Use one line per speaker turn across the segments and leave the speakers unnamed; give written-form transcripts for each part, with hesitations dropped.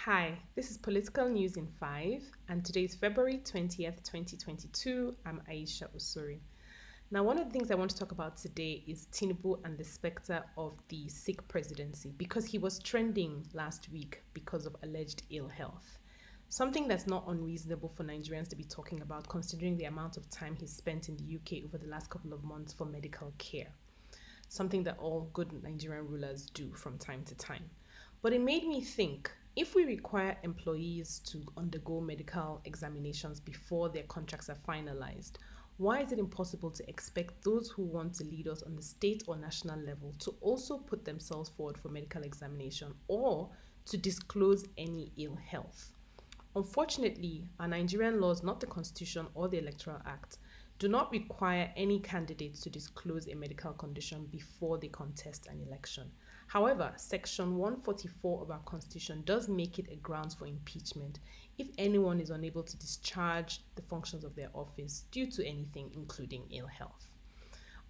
Hi, this is Political News in 5, and today is February 20th, 2022. I'm Aisha Usuri. Now, one of the things I want to talk about today is Tinubu and the specter of the sick presidency because he was trending last week because of alleged ill health. Something that's not unreasonable for Nigerians to be talking about considering the amount of time he's spent in the UK over the last couple of months for medical care. Something that all good Nigerian rulers do from time to time. But it made me think, if we require employees to undergo medical examinations before their contracts are finalized, why is it impossible to expect those who want to lead us on the state or national level to also put themselves forward for medical examination or to disclose any ill health? Unfortunately, our Nigerian laws, not the Constitution or the Electoral Act, do not require any candidates to disclose a medical condition before they contest an election. However, Section 144 of our Constitution does make it a grounds for impeachment if anyone is unable to discharge the functions of their office due to anything, including ill health.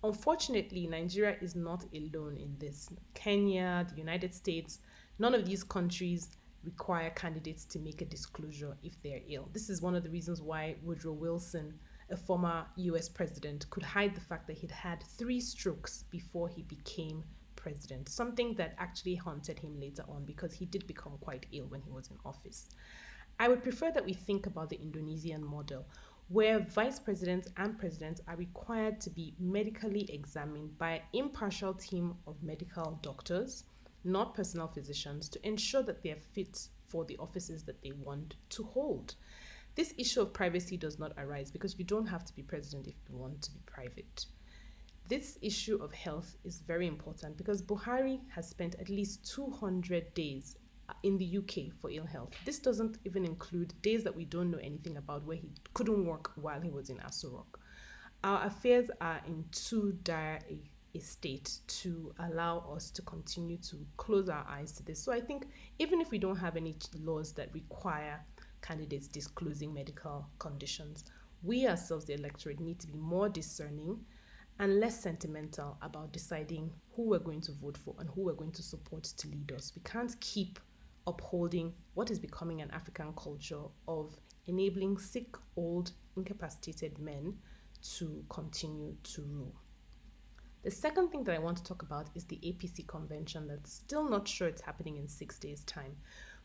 Unfortunately, Nigeria is not alone in this. Kenya, the United States, none of these countries require candidates to make a disclosure if they're ill. This is one of the reasons why Woodrow Wilson, a former US president, could hide the fact that he'd had 3 strokes before he became president, something that actually haunted him later on because he did become quite ill when he was in office. I would prefer that we think about the Indonesian model, where vice presidents and presidents are required to be medically examined by an impartial team of medical doctors, not personal physicians, to ensure that they are fit for the offices that they want to hold. This issue of privacy does not arise because you don't have to be president if you want to be private. This issue of health is very important because Buhari has spent at least 200 days in the UK for ill health. This doesn't even include days that we don't know anything about where he couldn't work while he was in Aso Rock. Our affairs are in too dire a state to allow us to continue to close our eyes to this. So I think even if we don't have any laws that require candidates disclosing medical conditions, we ourselves, the electorate, need to be more discerning and less sentimental about deciding who we're going to vote for and who we're going to support to lead us. We can't keep upholding what is becoming an African culture of enabling sick, old, incapacitated men to continue to rule. The second thing that I want to talk about is the APC convention that's still not sure it's happening in 6 days' time.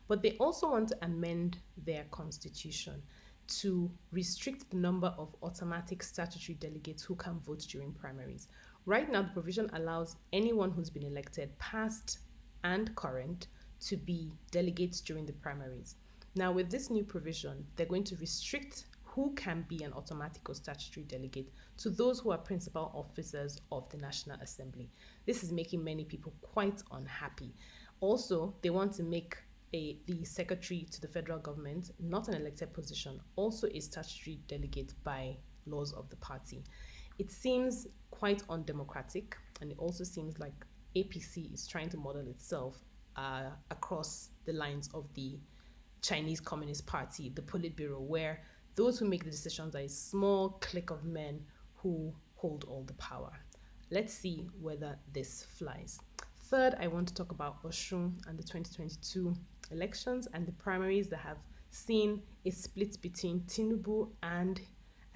But they also want to amend their constitution to restrict the number of automatic statutory delegates who can vote during primaries. Right now, the provision allows anyone who's been elected, past and current, to be delegates during the primaries. Now, with this new provision, they're going to restrict who can be an automatic or statutory delegate to those who are principal officers of the National Assembly. This is making many people quite unhappy. Also, they want to make the secretary to the federal government, not an elected position, also a statutory delegate by laws of the party. It seems quite undemocratic, and it also seems like APC is trying to model itself across the lines of the Chinese Communist Party, the Politburo, where those who make the decisions are a small clique of men who hold all the power. Let's see whether this flies. Third, I want to talk about Osun and the 2022 elections and the primaries that have seen a split between Tinubu and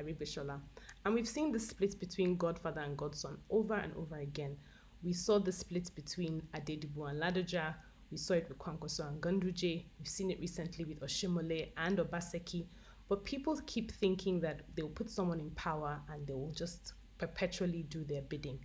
Aribishola. And we've seen the split between Godfather and Godson over and over again. We saw the split between Adedibu and Ladoja. We saw it with Kwankwaso and Ganduje. We've seen it recently with Oshimole and Obaseki. But people keep thinking that they'll put someone in power and they will just perpetually do their bidding.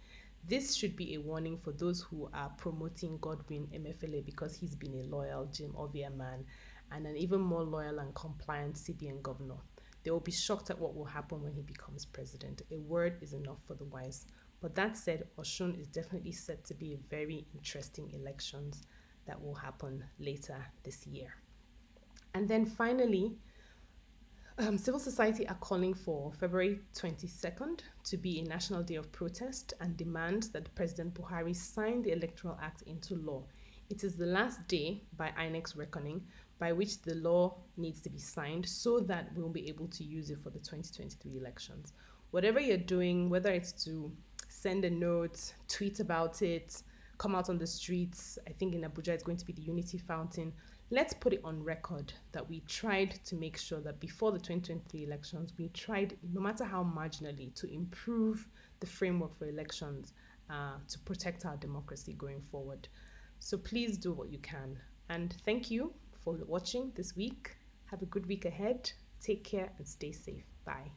This should be a warning for those who are promoting Godwin Emefiele because he's been a loyal Jim Ovia man and an even more loyal and compliant CBN governor. They will be shocked at what will happen when he becomes president. A word is enough for the wise. But that said, Osun is definitely set to be a very interesting elections that will happen later this year. And then finally, civil society are calling for February 22nd to be a national day of protest and demand that President Buhari sign the Electoral Act into law. It is the last day, by INEC's reckoning, by which the law needs to be signed so that we'll be able to use it for the 2023 elections. Whatever you're doing, whether it's to send a note, tweet about it, come out on the streets, I think in Abuja it's going to be the Unity Fountain, let's put it on record that we tried to make sure that before the 2023 elections, we tried, no matter how marginally, to improve the framework for elections to protect our democracy going forward. So please do what you can. And thank you for watching this week. Have a good week ahead. Take care and stay safe. Bye.